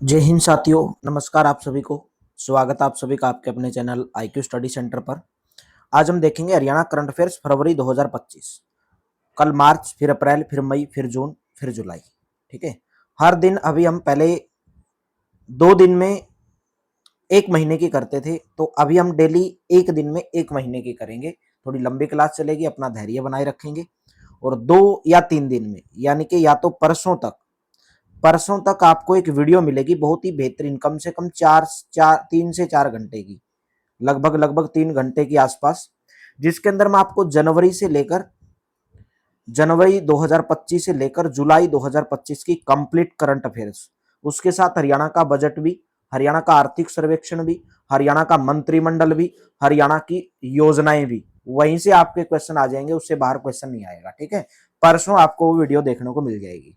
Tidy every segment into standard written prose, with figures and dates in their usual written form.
जय हिंद साथियों, नमस्कार आप सभी को। स्वागत है आप सभी का आपके अपने चैनल IQ स्टडी सेंटर पर। आज हम देखेंगे हरियाणा करंट अफेयर्स फरवरी 2025। कल मार्च, फिर अप्रैल, फिर मई, फिर जून, फिर जुलाई। ठीक है। हर दिन अभी हम पहले 2 दिन में 1 महीने की करते थे, तो अभी हम डेली 1 दिन में 1 महीने की करेंगे। थोड़ी लंबी क्लास चलेगी, अपना धैर्य बनाए रखेंगे। और 2 या 3 दिन में, यानी कि या तो परसों तक आपको एक वीडियो मिलेगी बहुत ही बेहतरीन, कम से कम 3 से 4 घंटे की, लगभग 3 घंटे के आसपास, जिसके अंदर मैं आपको जनवरी 2025 से लेकर जुलाई 2025 की कंप्लीट करंट अफेयर्स, उसके साथ हरियाणा का बजट भी, हरियाणा का आर्थिक सर्वेक्षण भी, हरियाणा का मंत्रिमंडल भी, हरियाणा की योजनाएं भी, वहीं से आपके क्वेश्चन आ जाएंगे, उससे बाहर क्वेश्चन नहीं आएगा। ठीक है। परसों आपको वो वीडियो देखने को मिल जाएगी।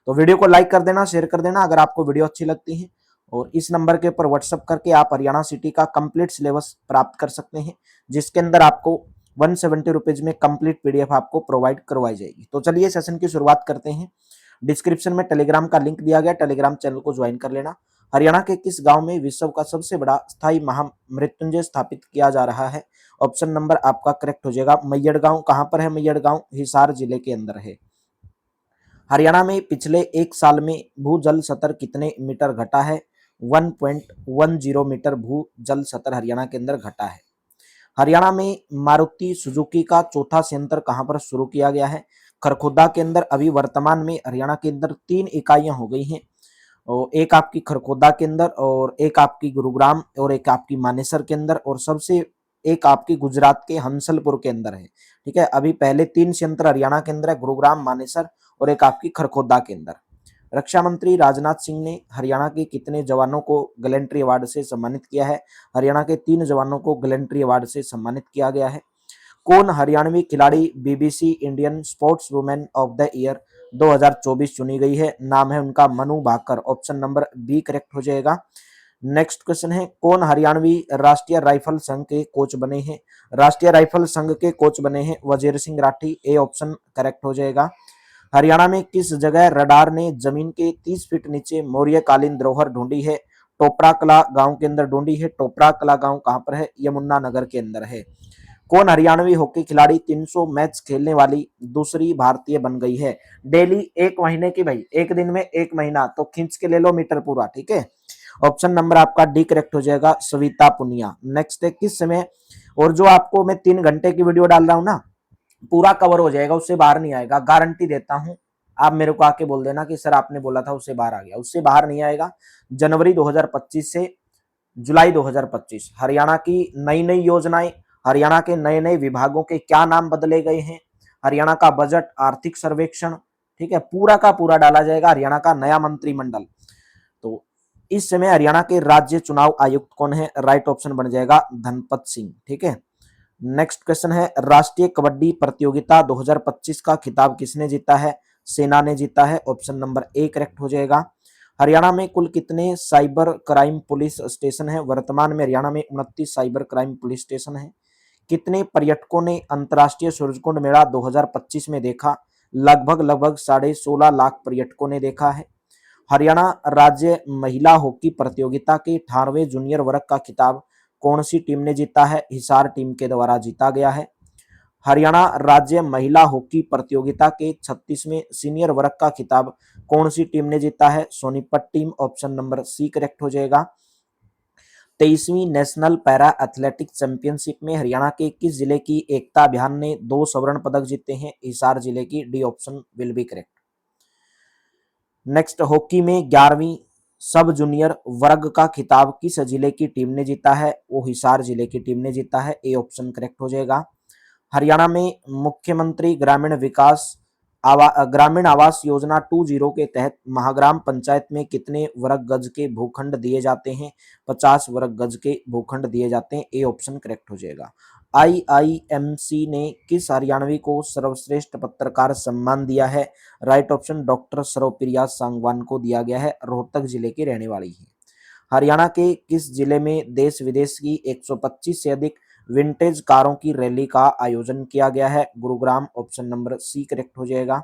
तो वीडियो को लाइक कर देना, शेयर कर देना अगर आपको वीडियो अच्छी लगती है। और इस नंबर के ऊपर व्हाट्सअप करके आप हरियाणा सिटी का कंप्लीट सिलेबस प्राप्त कर सकते हैं, जिसके अंदर आपको 170 रुपीज में कंप्लीट PDF आपको प्रोवाइड करवाई जाएगी। तो चलिए सेशन की शुरुआत करते हैं। डिस्क्रिप्शन में टेलीग्राम का लिंक दिया गया, टेलीग्राम चैनल को ज्वाइन कर लेना। हरियाणा के किस गांव में विश्व का सबसे बड़ा स्थायी महामृत्युंजय स्थापित किया जा रहा है? ऑप्शन नंबर आपका करेक्ट हो जाएगा मैयड़ गांव। कहां पर है मैयड़ गांव? हिसार जिले के अंदर है। हरियाणा में पिछले 1 साल में भूजल स्तर कितने मीटर घटा है? 1.10 मीटर भूजल स्तर हरियाणा के अंदर घटा है। हरियाणा में मारुति सुजुकी का चौथा संयंत्र कहां पर शुरू किया गया है? खरखोदा के अंदर। अभी वर्तमान में हरियाणा के अंदर 3 इकाइयां हो गई हैं, और एक आपकी खरखोदा के अंदर, और एक आपकी गुरुग्राम, और एक आपकी मानेसर के अंदर, और सबसे एक आपकी गुजरात के हंसलपुर के अंदर है। ठीक है। अभी पहले 3 संयंत्र हरियाणा के अंदर है, गुरुग्राम, मानेसर और एक आपकी खरखोदा के अंदर। रक्षा मंत्री राजनाथ सिंह ने हरियाणा के कितने जवानों को गैलेंट्री अवार्ड से सम्मानित किया है? हरियाणा के 3 जवानों को गैलेंट्री अवार्ड से सम्मानित किया गया है। कौन हरियाणवी खिलाड़ी BBC Indian sports women of the year 2024 चुनी गई है? नाम है उनका Manu Bhaker. Option number B correct हो जाएगा। नेक्स्ट क्वेश्चन है, कौन हरियाणवी राष्ट्रीय राइफल संघ के कोच बने हैं? राष्ट्रीय राइफल संघ के कोच बने हैं वजीर Singh Rathi. A option correct हो जाएगा। हरियाणा में किस जगह रडार ने जमीन के 30 फीट नीचे मौर्यकालीन धरोहर ढूंढी है? टोपरा कला गांव के अंदर ढूंढी है। टोपरा कला गांव कहां पर है? यमुना नगर के अंदर है। कौन हरियाणवी हॉकी खिलाड़ी 300 मैच खेलने वाली दूसरी भारतीय बन गई है? डेली 1 महीने की भाई, 1 दिन में 1 महीना, तो खींच के ले लो मीटर पूरा। ठीक है। ऑप्शन नंबर आपका डी करेक्ट हो जाएगा, सविता पुनिया। नेक्स्ट है, किस समय, और जो आपको मैं 3 घंटे की वीडियो डाल रहा हूं ना, पूरा कवर हो जाएगा, उससे बाहर नहीं आएगा, गारंटी देता हूं। आप मेरे को आके बोल देना कि सर आपने बोला था उससे बाहर आ गया, उससे बाहर नहीं आएगा। जनवरी 2025 से जुलाई 2025 हरियाणा की नई नई योजनाएं, हरियाणा के नए नए विभागों के क्या नाम बदले गए हैं, हरियाणा का बजट, आर्थिक सर्वेक्षण, ठीक है, पूरा का पूरा डाला जाएगा। हरियाणा का नया मंत्रिमंडल। तो इस समय हरियाणा के राज्य चुनाव आयुक्त कौन है? राइट ऑप्शन बन जाएगा धनपत सिंह। ठीक है। नेक्स्ट क्वेश्चन है, राष्ट्रीय कबड्डी प्रतियोगिता 2025 का खिताब किसने जीता है? सेना ने जीता है। ऑप्शन नंबर ए करेक्ट हो जाएगा। हरियाणा में कुल कितने साइबर क्राइम पुलिस स्टेशन है? वर्तमान में हरियाणा में 29 साइबर क्राइम पुलिस स्टेशन है। कितने पर्यटकों ने अंतर्राष्ट्रीय सूरजकुंड मेला 2025 में देखा? लगभग 16.5 लाख पर्यटकों ने देखा है। हरियाणा राज्य महिला हॉकी प्रतियोगिता के 18वें जूनियर वर्ग का खिताब कौन सी टीम ने जीता है? हिसार टीम के द्वारा जीता गया है। हरियाणा राज्य महिला हॉकी प्रतियोगिता के 36वें सीनियर वर्ग का खिताब कौन सी टीम ने जीता है? Sonipat team. Option number C correct हो जाएगा। 23वीं नेशनल पैरा एथलेटिक चैंपियनशिप में हरियाणा के किस जिले की एकता अभियान ने 2 स्वर्ण पदक जीते हैं? हिसार जिले की। D option will be correct. Next, hockey में 11वीं सब जूनियर वर्ग का खिताब किस जिले की टीम ने जीता है? वो हिसार जिले की टीम ने जीता है। ए ऑप्शन करेक्ट हो जाएगा। हरियाणा में मुख्यमंत्री ग्रामीण आवास योजना 2.0 के तहत महाग्राम पंचायत में कितने वर्ग गज के भूखंड दिए जाते हैं? 50 वर्ग गज के भूखंड दिए जाते हैं। ए ऑप्शन करेक्ट हो जाएगा। IIMC ने किस हरियाणवी को सर्वश्रेष्ठ पत्रकार सम्मान दिया है? राइट ऑप्शन डॉक्टर सर्वप्रिया सांगवान को दिया गया है। रोहतक जिले की रहने वाली है। हरियाणा के किस जिले में देश विदेश की 125 से अधिक विंटेज कारों की रैली का आयोजन किया गया है? Gurugram. Option number C correct हो जाएगा।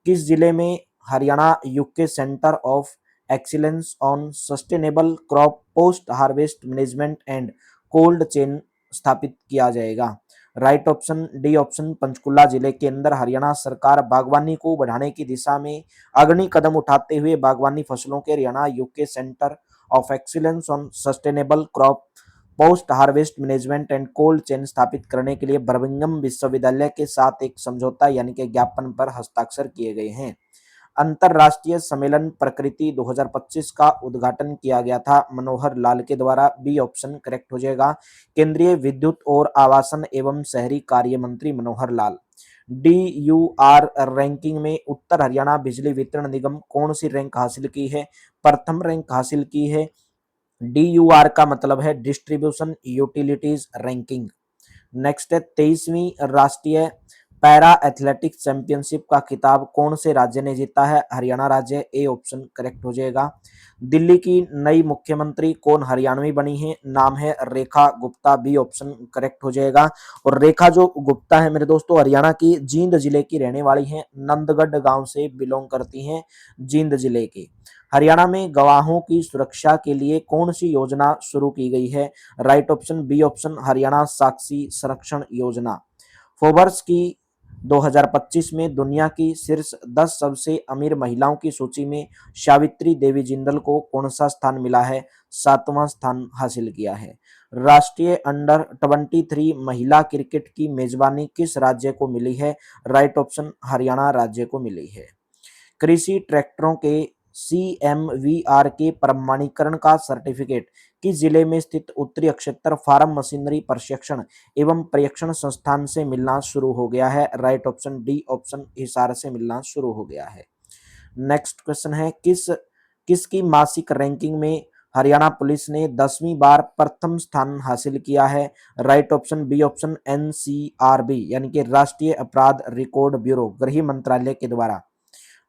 किस जिले में Haryana UK centre of excellence on sustainable crop post harvest management and cold chain स्थापित किया जाएगा। Right option D option, Panchkula जिले के अंदर हरियाणा सरकार बागवानी को बढ़ाने की दिशा में अग्रणी कदम उठाते हुए बागवानी फसलों के Haryana UK centre of excellence on sustainable crop post harvest management and cold chain स्थापित करने के लिए बर्मिंघम विश्वविद्यालय के साथ एक समझौता यानी कि ज्ञापन पर हस्ताक्षर किए गए हैं। अंतरराष्ट्रीय सम्मेलन प्रकृति 2025 का उद्घाटन किया गया था मनोहर लाल के द्वारा। बी ऑप्शन करेक्ट हो जाएगा। केंद्रीय विद्युत और आवासन एवं शहरी कार्य मंत्री मनोहर लाल। DUR रैंकिंग में उत्तर हरियाणा बिजली वितरण निगम कौन सी रैंक हासिल की है? प्रथम रैंक हासिल की है। DUR का मतलब है डिस्ट्रीब्यूशन यूटिलिटीज रैंकिंग। नेक्स्ट है 23वीं राष्ट्रीय पैरा एथलेटिक्स चैंपियनशिप का खिताब कौन से राज्य ने जीता है? हरियाणा राज्य। ए ऑप्शन करेक्ट हो जाएगा। दिल्ली की नई मुख्यमंत्री कौन हरियाणवी बनी है? नाम है Rekha Gupta. B option correct हो जाएगा। और रेखा जो गुप्ता है मेरे दोस्तों हरियाणा की जींद जिले की रहने वाली हैं, नंदगढ़ गांव से बिलोंग करती हैं, जींद जिले की। हरियाणा में गवाहों की सुरक्षा के लिए कौन सी योजना शुरू की गई है? Right option B option, Haryana साक्षी संरक्षण योजना। फोर्ब्स की 2025 में दुनिया की शीर्ष 10 सबसे अमीर महिलाओं की सूची में सावित्री देवी जिंदल को कौन सा स्थान मिला है? 7वां स्थान हासिल किया है। राष्ट्रीय अंडर 23 महिला क्रिकेट की मेजबानी किस राज्य को मिली है? राइट ऑप्शन, हरियाणा राज्य को मिली है। कृषि ट्रैक्टरों के CMVR के प्रमाणीकरण का सर्टिफिकेट किस जिले में स्थित उत्तरी अक्षेत्र फार्म मशीनरी प्रशिक्षण एवं प्रशिक्षण संस्थान से मिलना शुरू हो गया है? Right option D option, Hisar से मिलना शुरू हो गया है। नेक्स्ट क्वेश्चन है किसकी मासिक रैंकिंग में हरियाणा पुलिस ने 10वीं बार प्रथम स्थान हासिल किया है? Right option B option, NCRB यानी कि राष्ट्रीय अपराध रिकॉर्ड ब्यूरो, गृह मंत्रालय के द्वारा।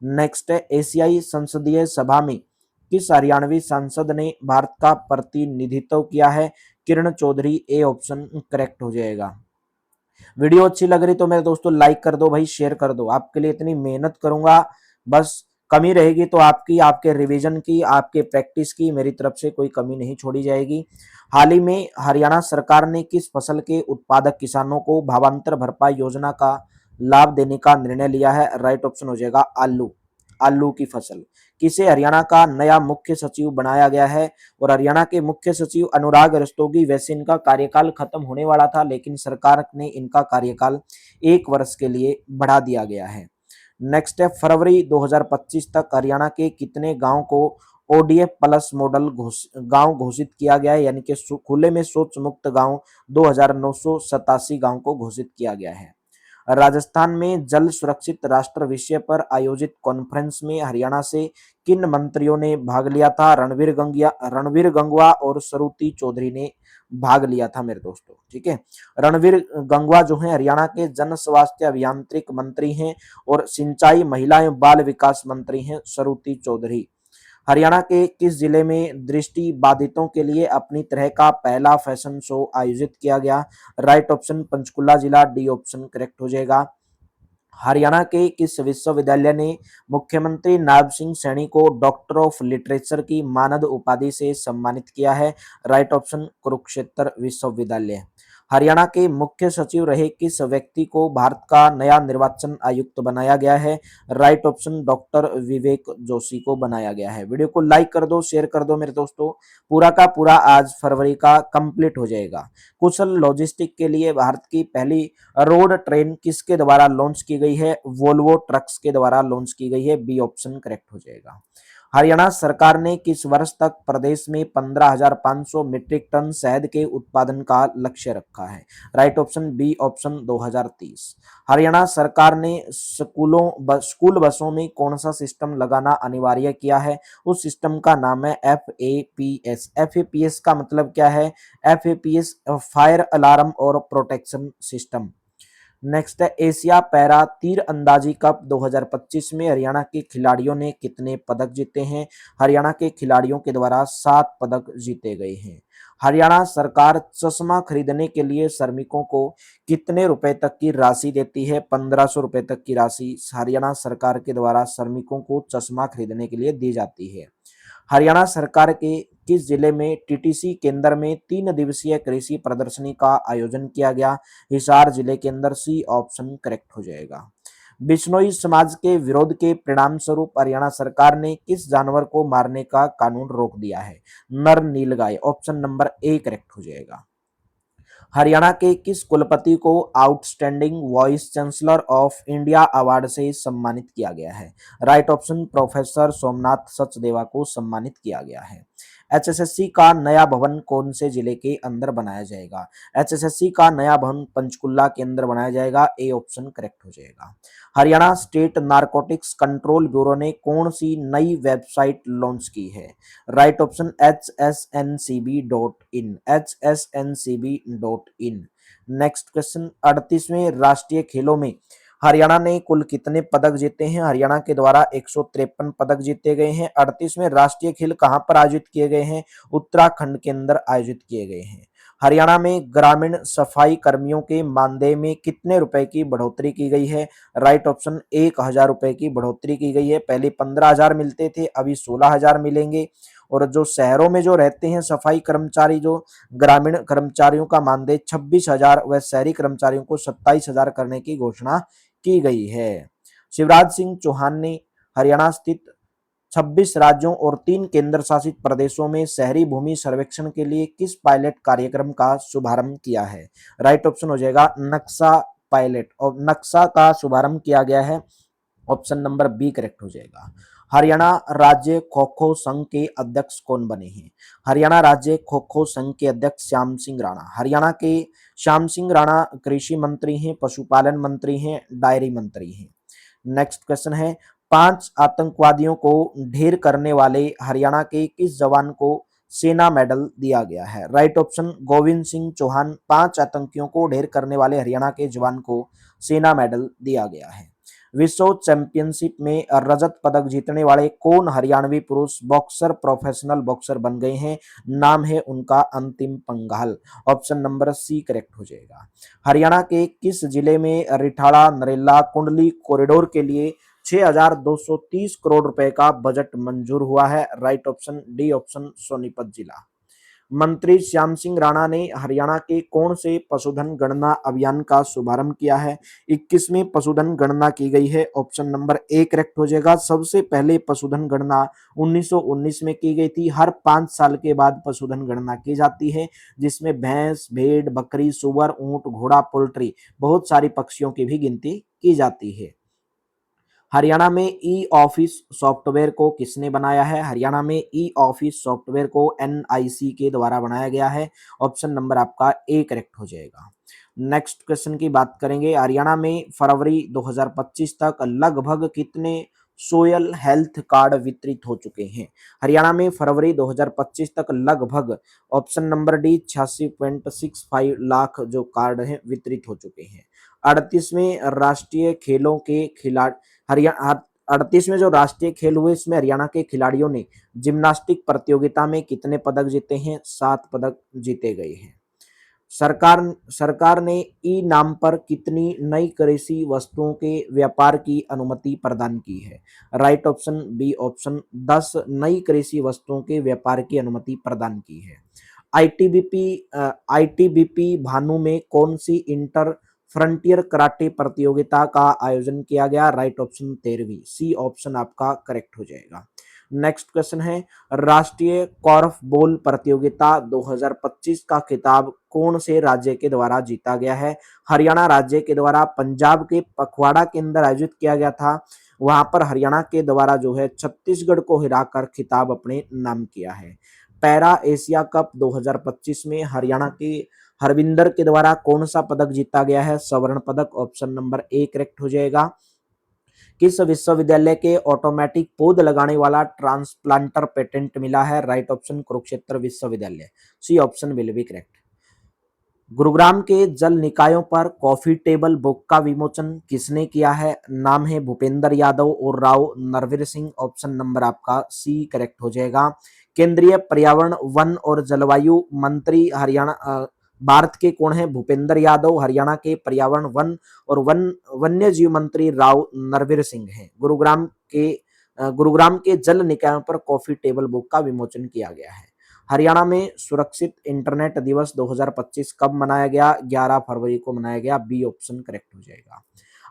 नेक्स्ट है एशियाई संसदीय सभा में किस हरियाणवी सांसद ने भारत का प्रतिनिधित्व किया है? Kiran Chaudhary. A option correct हो जाएगा। वीडियो अच्छी लग रही तो मेरे दोस्तों लाइक कर दो भाई, शेयर कर दो। आपके लिए इतनी मेहनत करूंगा, बस कमी रहेगी तो आपकी, आपके रिवीजन की, आपके प्रैक्टिस की, मेरी तरफ से कोई कमी नहीं छोड़ी जाएगी। हाल ही में हरियाणा सरकार ने किस फसल के उत्पादक किसानों को भावांतर भरपाई योजना का लाभ देने का निर्णय लिया है? राइट ऑप्शन हो जाएगा आलू, आलू की फसल। किसे हरियाणा का नया मुख्य सचिव बनाया गया है? और हरियाणा के मुख्य सचिव अनुराग रस्तोगी। वैसे इनका कार्यकाल खत्म होने वाला था लेकिन सरकार ने इनका कार्यकाल 1 वर्ष के लिए बढ़ा दिया गया है। नेक्स्ट है फरवरी 2025 तक हरियाणा के कितने गांव को ODF प्लस मॉडल गांव घोषित किया गया है? यानी कि खुले में शौच मुक्त गांव 2987 गांव को घोषित किया गया है। राजस्थान में जल सुरक्षित राष्ट्र विषय पर आयोजित कॉन्फ्रेंस में हरियाणा से किन मंत्रियों ने भाग लिया था? रणवीर गंगवा और सरुति चौधरी ने भाग लिया था मेरे दोस्तों। ठीक है, रणवीर गंगवा जो है हरियाणा के जन स्वास्थ्य अभियांत्रिक मंत्री हैं और सिंचाई महिला एवं बाल विकास मंत्री हैं सरुति चौधरी। हरियाणा के किस जिले में दृष्टि बाधितों के लिए अपनी तरह का पहला फैशन शो आयोजित किया गया? राइट ऑप्शन पंचकुला जिला। डी ऑप्शन करेक्ट हो जाएगा। हरियाणा के किस विश्वविद्यालय ने मुख्यमंत्री नायब सिंह सैनी को डॉक्टर ऑफ लिटरेचर की मानद उपाधि से सम्मानित किया है? राइट ऑप्शन कुरुक्षेत्र विश्वविद्यालय। हरियाणा के मुख्य सचिव रहे किस व्यक्ति को भारत का नया निर्वाचन आयुक्त बनाया गया है? Right option doctor Vivek Joshi को बनाया गया है। वीडियो को लाइक कर दो, शेयर कर दो मेरे दोस्तों। पूरा का पूरा आज फरवरी का कंप्लीट हो जाएगा। कुशल लॉजिस्टिक के लिए भारत की पहली रोड ट्रेन किसके द्वारा लॉन्च की गई है? वोल्वो ट्रक्स के द्वारा लॉन्च की गई है। बी ऑप्शन करेक्ट हो जाएगा। हरियाणा सरकार ने किस वर्ष तक प्रदेश में 15,500 मीट्रिक टन शहद के उत्पादन का लक्ष्य रखा है? Right option B option 2030। Haryana सरकार ने स्कूल बसों में कौन सा सिस्टम लगाना अनिवार्य किया है? उस सिस्टम का नाम है FAPS। FAPS का मतलब क्या है? FAPS फायर अलार्म और प्रोटेक्शन सिस्टम। नेक्स्ट है एशिया पैरा तीर अंदाजी कप 2025 में हरियाणा के खिलाड़ियों ने कितने पदक जीते हैं? हरियाणा के खिलाड़ियों के द्वारा 7 पदक जीते गए हैं। हरियाणा सरकार चश्मा खरीदने के लिए श्रमिकों को कितने रुपए तक की राशि देती है? 1500 रुपए तक की राशि हरियाणा सरकार के द्वारा श्रमिकों को चश्मा खरीदने के लिए दी जाती है। हरियाणा सरकार के किस जिले में टीटीसी केंद्र में 3 दिवसीय कृषि प्रदर्शनी का आयोजन किया गया? हिसार जिले के अंदर। सी ऑप्शन करेक्ट हो जाएगा। बिश्नोई समाज के विरोध के परिणाम स्वरूप हरियाणा सरकार ने किस जानवर को मारने का कानून रोक दिया है? नर नीलगाय। ऑप्शन नंबर ए करेक्ट हो जाएगा। हरियाणा के किस कुलपति को outstanding vice chancellor of India award से सम्मानित किया गया है? Right option professor Somnath Sachdeva को सम्मानित किया गया है। एचएसएससी का नया भवन कौन से जिले के अंदर बनाया जाएगा? एचएसएससी का नया भवन पंचकुला के अंदर बनाया जाएगा। ए ऑप्शन करेक्ट हो जाएगा। Haryana state narcotics control bureau ने कौन सी नई वेबसाइट लॉन्च की है? Right option hsncb.in, hsncb.in। Next question, 38वें राष्ट्रीय खेलों में हरियाणा ने कुल कितने पदक जीते हैं? हरियाणा के द्वारा 153 पदक जीते गए हैं। 38वें राष्ट्रीय खेल कहां पर आयोजित किए गए हैं? उत्तराखंड के अंदर आयोजित किए गए हैं। हरियाणा में ग्रामीण सफाई कर्मियों के मानदेय में कितने रुपए की बढ़ोतरी की गई है? राइट ऑप्शन 1000 रुपए की बढ़ोतरी की गई है। पहले 15,000 मिलते थे, अभी 16,000 मिलेंगे। और जो शहरों में जो रहते हैं सफाई कर्मचारी, जो ग्रामीण कर्मचारियों का मानदेय 26,000 व शहरी कर्मचारियों को 27,000 करने की घोषणा की गई है। शिवराज सिंह चौहान ने हरियाणा स्थित 26 राज्यों और 3 केंद्र शासित प्रदेशों में शहरी भूमि सर्वेक्षण के लिए किस पायलट कार्यक्रम का शुभारंभ किया है? राइट ऑप्शन हो जाएगा नक्शा पायलट, और नक्शा का शुभारंभ किया गया है। ऑप्शन नंबर बी करेक्ट हो जाएगा। हरियाणा राज्य खो खो संघ के अध्यक्ष कौन बने हैं? हरियाणा राज्य खो खो संघ के अध्यक्ष श्याम सिंह राणा। हरियाणा के श्याम सिंह राणा कृषि मंत्री हैं, पशुपालन मंत्री हैं, डायरी मंत्री हैं। नेक्स्ट क्वेश्चन है, 5 आतंकवादियों को ढेर करने वाले हरियाणा के किस जवान को सेना मेडल दिया गया है? Right option Govind Singh Chauhan. 5 आतंकियों को ढेर करने वाले हरियाणा के जवान को सेना मेडल दिया गया है। विश्व चैंपियनशिप में रजत पदक जीतने वाले कौन हरियाणवी पुरुष बॉक्सर प्रोफेशनल बॉक्सर बन गए हैं? नाम है उनका Antim Panghal. Option number C correct हो जाएगा। हरियाणा के किस जिले में रिठाड़ा नरेला कुंडली कॉरिडोर के लिए 6,230 करोड़ रुपए का बजट मंजूर हुआ है? Right option D option Sonipat जिला। मंत्री श्याम सिंह राणा ने हरियाणा के कौन से पशुधन गणना अभियान का शुभारंभ किया है? 21वीं पशुधन गणना की गई है। ऑप्शन नंबर ए करेक्ट हो जाएगा। सबसे पहले पशुधन गणना 1919 में की गई थी। हर 5 साल के बाद पशुधन गणना की जाती है, जिसमें भैंस, भेड़, बकरी, सुअर, ऊंट, घोड़ा, पोल्ट्री, बहुत सारी पक्षियों की भी गिनती की जाती है। हरियाणा में ई ऑफिस सॉफ्टवेयर को किसने बनाया है? हरियाणा में ई ऑफिस सॉफ्टवेयर को एनआईसी के द्वारा बनाया गया है। ऑप्शन नंबर आपका ए करेक्ट हो जाएगा। नेक्स्ट क्वेश्चन की बात करेंगे, हरियाणा में फरवरी 2025 तक लगभग कितने सोयल हेल्थ कार्ड वितरित हो चुके हैं? हरियाणा में फरवरी 2025 तक लगभग ऑप्शन नंबर डी 86.65 लाख जो कार्ड हैं वितरित हो चुके हैं। 38वें राष्ट्रीय खेलों के खिलाड़ी हरियाणा 38वें जो राष्ट्रीय खेल हुए इसमें हरियाणा के खिलाड़ियों ने जिम्नास्टिक प्रतियोगिता में कितने पदक जीते हैं? 7 पदक जीते गए हैं। सरकार सरकार ने ई नाम पर कितनी नई कृषि वस्तुओं के व्यापार की अनुमति प्रदान की है? राइट ऑप्शन बी ऑप्शन 10 नई कृषि वस्तुओं के व्यापार की अनुमति प्रदान की है। आईटीबीपी आईटीबीपी भानु में कौन सी इंटर फ्रंटियर कराटे प्रतियोगिता का आयोजन किया गया? राइट ऑप्शन 13वीं। सी ऑप्शन आपका करेक्ट हो जाएगा। नेक्स्ट क्वेश्चन है, राष्ट्रीय कॉर्फ बॉल प्रतियोगिता 2025 का खिताब कौन से राज्य के द्वारा जीता गया है? हरियाणा राज्य के द्वारा पंजाब के पखवाड़ा के अंदर आयोजित किया गया था। वहां पर हरियाणा के द्वारा जो है छत्तीसगढ़ को हराकर खिताब अपने नाम किया है। पैरा एशिया कप 2025 में हरियाणा के हरविंदर के द्वारा कौन सा पदक जीता गया है? स्वर्ण पदक। ऑप्शन नंबर ए करेक्ट हो जाएगा। किस विश्वविद्यालय के ऑटोमेटिक पौध लगाने वाला ट्रांसप्लांटर पेटेंट मिला है? राइट ऑप्शन कुरुक्षेत्र विश्वविद्यालय। C option will be correct. Gurugram के जल निकायों पर कॉफी टेबल बुक का विमोचन किसने किया है? नाम है भूपेंद्र यादव और राव नरवीर सिंह। ऑप्शन नंबर आपका सी करेक्ट हो जाएगा। केंद्रीय पर्यावरण वन और जलवायु मंत्री हरियाणा भारत के कौन है? भूपेंद्र यादव। हरियाणा के पर्यावरण वन और वन्य जीव मंत्री राव नरवीर सिंह हैं। गुरुग्राम के गुरुग्राम के जल निकायों पर कॉफी टेबल बुक का विमोचन किया गया है। हरियाणा में सुरक्षित इंटरनेट दिवस 2025 कब मनाया गया? 11 फरवरी को मनाया गया। बी ऑप्शन करेक्ट हो जाएगा।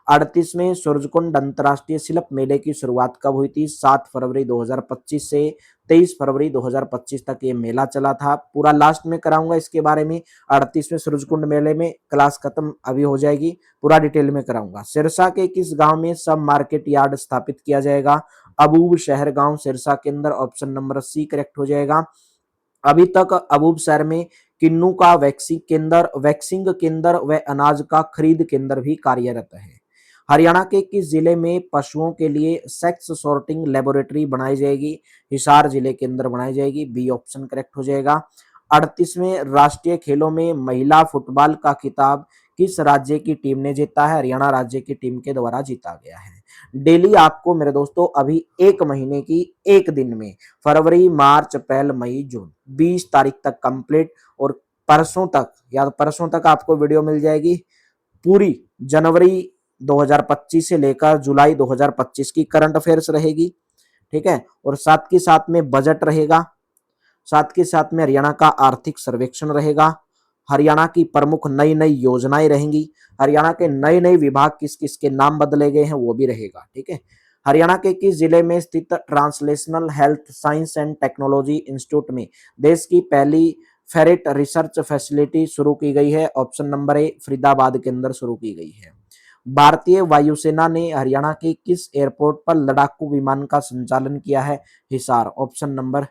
38वें सूरजकुंड अंतर्राष्ट्रीय शिल्प मेले की शुरुआत कब हुई थी? 7 फरवरी 2025 से 23 फरवरी 2025 तक ये मेला चला था। पूरा लास्ट में कराऊंगा इसके बारे में। 38वें सूरजकुंड मेले में क्लास खत्म अभी हो जाएगी, पूरा डिटेल में कराऊंगा। सिरसा के किस गांव में सब मार्केट यार्ड स्थापित किया जाएगा? अबूब शहर गांव सिरसा के अंदर। ऑप्शन नंबर सी करेक्ट हो जाएगा। अभी तक अबूब शहर में किन्नू का वैक्सिंग केंद्र व अनाज का खरीद केंद्र भी कार्यरत है। हरियाणा के किस जिले में पशुओं के लिए सेक्स सॉर्टिंग लेबोरेटरी बनाई जाएगी? हिसार जिले के अंदर बनाई जाएगी। बी ऑप्शन करेक्ट हो जाएगा। 38वें राष्ट्रीय खेलों में महिला फुटबॉल का खिताब किस राज्य की टीम ने जीता है? हरियाणा राज्य की टीम के द्वारा जीता गया है। डेली आपको मेरे दोस्तों अभी एक महीने की एक दिन में फरवरी, मार्च, अप्रैल, मई, जून 20 तारीख तक कंप्लीट, और परसों तक आपको वीडियो मिल जाएगी पूरी जनवरी 2025 से लेकर जुलाई 2025 की करंट अफेयर्स रहेगी। ठीक है, और साथ के साथ में बजट रहेगा, साथ के साथ में हरियाणा का आर्थिक सर्वेक्षण रहेगा, हरियाणा की प्रमुख नई नई योजनाएं रहेंगी, हरियाणा के नए नए विभाग किस किस के नाम बदले गए हैं वो भी रहेगा। ठीक है, हरियाणा के किस जिले में स्थित translational health science and technology institute में देश की पहली फेरेट रिसर्च फैसिलिटी शुरू की गई है? ऑप्शन नंबर ए फरीदाबाद के अंदर शुरू की गई है। भारतीय वायुसेना ने हरियाणा के किस एयरपोर्ट पर लड़ाकू विमान का संचालन किया है? Hisar. Option number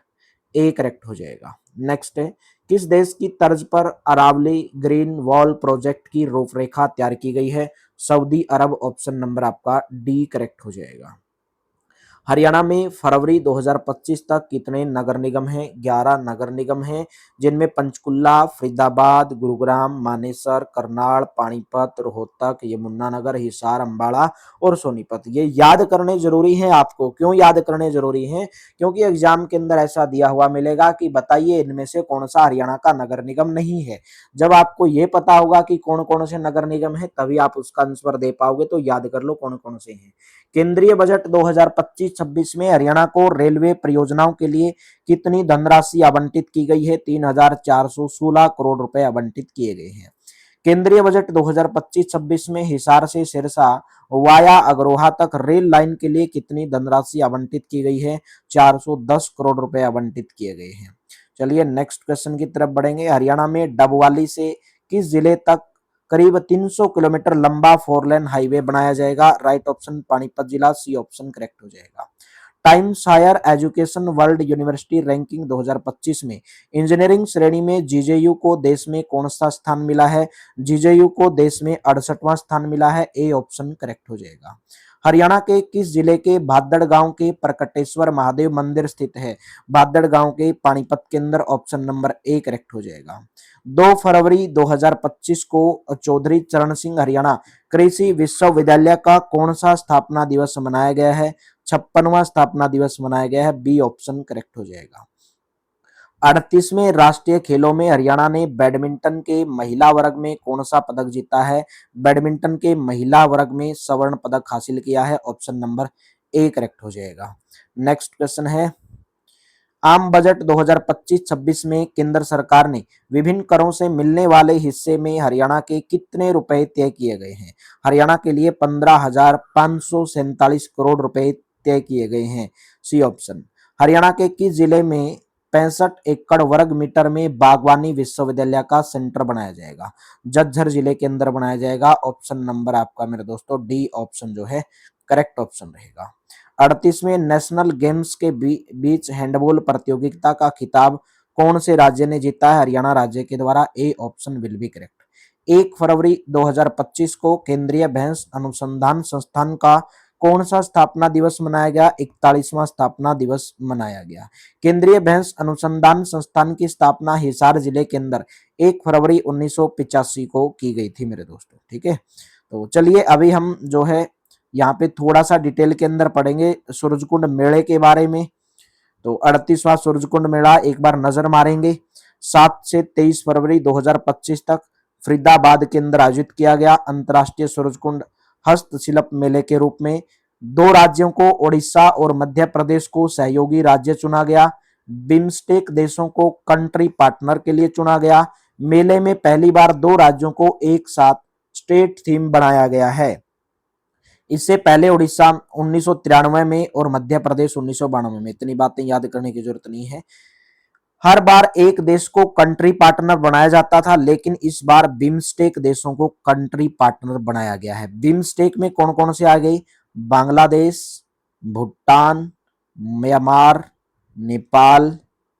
A correct हो जाएगा। नेक्स्ट है, किस देश की तर्ज पर अरावली ग्रीन वॉल प्रोजेक्ट की रूपरेखा तैयार की गई है? सऊदी अरब। ऑप्शन नंबर आपका डी करेक्ट हो जाएगा। हरियाणा में फरवरी 2025 तक कितने नगर निगम हैं? 11 नगर निगम हैं, जिनमें पंचकुला, फरीदाबाद, गुरुग्राम, मानेसर, करनाल, पानीपत, रोहतक, यमुनानगर, हिसार, अम्बाड़ा और सोनीपत। ये याद करने जरूरी है आपको। क्यों याद करने जरूरी है? क्योंकि एग्जाम के अंदर ऐसा दिया हुआ मिलेगा कि बताइए इनमें से कौन सा हरियाणा का नगर निगम नहीं है। जब आपको ये पता होगा कि कौन कौन से नगर निगम है तभी आप उसका आंसर दे पाओगे। तो याद कर लो कौन कौन से हैं। केंद्रीय बजट 2025-26 में हरियाणा को रेलवे परियोजनाओं के लिए कितनी धनराशि आवंटित की गई है? 3,416 करोड़ रुपए आवंटित किए गए हैं। केंद्रीय बजट 2025-26 में हिसार से सिरसा वाया अग्रोहा तक रेल लाइन के लिए कितनी धनराशि आवंटित की गई है? 410 करोड़ रुपए आवंटित किए गए हैं। चलिए नेक्स्ट क्वेश्चन की तरफ बढ़ेंगे। हरियाणा में डबवाली से किस जिले तक करीब 300 किलोमीटर लंबा 4 लेन हाईवे बनाया जाएगा? राइट ऑप्शन पानीपत जिला। सी ऑप्शन करेक्ट हो जाएगा। Times Higher Education World University Ranking 2025 में इंजीनियरिंग श्रेणी में जीजेयू को देश में कौन सा स्थान मिला है? जीजेयू को देश में 68वां स्थान मिला है। ए ऑप्शन करेक्ट हो जाएगा। हरियाणा के किस जिले के भादड़ गांव के प्रकटेश्वर महादेव मंदिर स्थित है? भादड़ गांव के पानीपत के अंदर। ऑप्शन नंबर ए करेक्ट हो जाएगा। 2 फरवरी 2025 को चौधरी चरण सिंह हरियाणा कृषि विश्वविद्यालय का कौन सा स्थापना दिवस मनाया गया है? 56वां स्थापना दिवस मनाया गया है। बी ऑप्शन करेक्ट हो जाएगा। 38वें राष्ट्रीय खेलों में हरियाणा ने बैडमिंटन के महिला वर्ग में कौन सा पदक जीता है? बैडमिंटन के महिला वर्ग में स्वर्ण पदक हासिल किया है। ऑप्शन नंबर ए करेक्ट हो जाएगा। नेक्स्ट क्वेश्चन है, आम बजट 2025-26 में केंद्र सरकार ने विभिन्न करों से मिलने वाले हिस्से में हरियाणा के कितने रुपए तय किए गए हैं? हरियाणा के लिए 15,547 करोड़ रुपए तय किए गए हैं। C option. हरियाणा के किस जिले में 65 एकड़ वर्ग मीटर में बागवानी विश्वविद्यालय का सेंटर बनाया जाएगा? झज्जर जिले के अंदर बनाया जाएगा। ऑप्शन नंबर आपका मेरे दोस्तों डी ऑप्शन जो है करेक्ट ऑप्शन रहेगा। 38वें नेशनल गेम्स के बीच हैंडबॉल प्रतियोगिता का खिताब कौन से राज्य ने जीता है? हरियाणा राज्य के द्वारा। A option will be correct. 1 फरवरी 2025 को केंद्रीय भैंस अनुसंधान संस्थान का कौन सा स्थापना दिवस मनाया गया? 41वां स्थापना दिवस मनाया गया। केंद्रीय भैंस अनुसंधान संस्थान की स्थापना हिसार जिले के अंदर 1 फरवरी 1985 को की गई थी मेरे दोस्तों। ठीक है, तो चलिए अभी हम जो है यहाँ पे थोड़ा सा डिटेल के अंदर पढ़ेंगे सूरजकुंड मेले के बारे में। तो 38वां सूरजकुंड मेला एक बार नजर मारेंगे। 7 से 23 फरवरी 2025 तक फरीदाबाद के अंदर आयोजित किया गया अंतर्राष्ट्रीय सूरजकुंड हस्तशिल्प मेले के रूप में दो राज्यों को ओडिशा और मध्य प्रदेश को सहयोगी राज्य चुना गया। बिम्स्टेक देशों को कंट्री पार्टनर के लिए चुना गया। मेले में पहली बार दो राज्यों को एक साथ स्टेट थीम बनाया गया है। इससे पहले उड़ीसा 1993 में और मध्य प्रदेश 1992 में। इतनी बातें याद करने की जरूरत नहीं है। हर बार एक देश को कंट्री पार्टनर बनाया जाता था, लेकिन इस बार बिम्स्टेक देशों को कंट्री पार्टनर बनाया गया है। बिम्स्टेक में कौन कौन से आ गई? बांग्लादेश, भूटान, म्यांमार, नेपाल,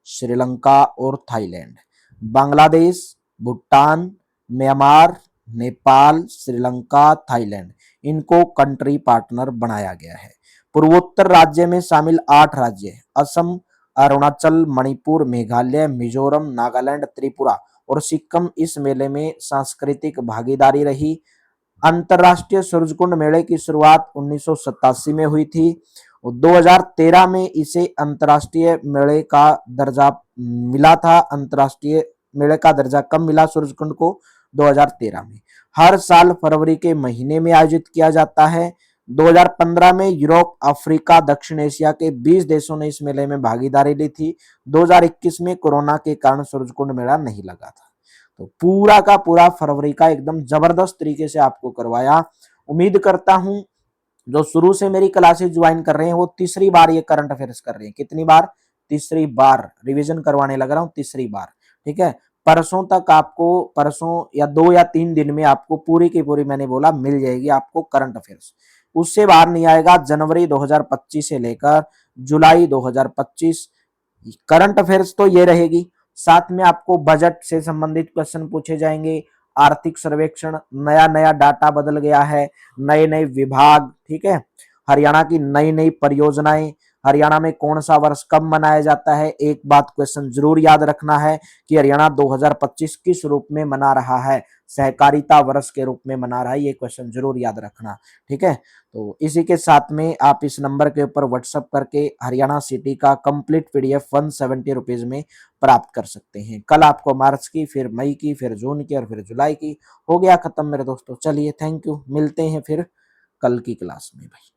श्रीलंका और Thailand. Bangladesh, Bhutan, Myanmar, Nepal, Sri Lanka, Thailand, इनको कंट्री पार्टनर बनाया गया है। पूर्वोत्तर राज्य में शामिल 8 राज्य हैं: असम, अरुणाचल, मणिपुर, मेघालय, मिजोरम, नागालैंड, त्रिपुरा और सिक्किम। इस मेले में सांस्कृतिक भागीदारी रही। अंतरराष्ट्रीय सूरजकुंड मेले की शुरुआत 1987 में हुई थी और 2013 में इसे अंतरराष्ट्रीय मेले का दर्जा मिला था। अंतरराष्ट्रीय मेले का दर्जा कब मिला सूरजकुंड को? 2013 में। हर साल फरवरी के महीने में आयोजित किया जाता है। 2015 में यूरोप, अफ्रीका, दक्षिण एशिया के 20 देशों ने इस मेले में भागीदारी ली थी। 2021 में कोरोना के कारण सूरजकुंड मेला नहीं लगा था। तो पूरा का पूरा फरवरी का एकदम जबरदस्त तरीके से आपको करवाया। उम्मीद करता हूं जो शुरू से मेरी क्लासेस ज्वाइन कर रहे हैं वो तीसरी बार ये करंट अफेयर्स कर रहे हैं। कितनी बार? तीसरी बार रिवीजन करवाने लग रहा हूं, तीसरी बार। ठीक है, परसों तक आपको, परसों या 2 या 3 दिन में आपको पूरी की पूरी, मैंने बोला, मिल जाएगी आपको करंट अफेयर्स। उससे बाहर नहीं आएगा। जनवरी 2025 से लेकर जुलाई 2025 करंट अफेयर्स तो ये रहेगी। साथ में आपको बजट से संबंधित क्वेश्चन पूछे जाएंगे, आर्थिक सर्वेक्षण, नया नया डाटा बदल गया है, नए नए विभाग, ठीक है, हरियाणा की नई नई परियोजनाएं, हरियाणा में कौन सा वर्ष कब मनाया जाता है। एक बात क्वेश्चन जरूर याद रखना है कि हरियाणा 2025 किस रूप में मना रहा है, सहकारिता वर्ष के रूप में मना रहा है, ये क्वेश्चन जरूर याद रखना। ठीक है, तो इसी के साथ में आप इस नंबर के ऊपर व्हाट्सएप करके हरियाणा सिटी का कंप्लीट पीडीएफ 170 रुपीज में प्राप्त कर सकते हैं। कल आपको मार्च की, फिर मई की, फिर जून की और फिर जुलाई की हो गया खत्म मेरे दोस्तों। चलिए, थैंक यू, मिलते हैं फिर कल की क्लास में भाई।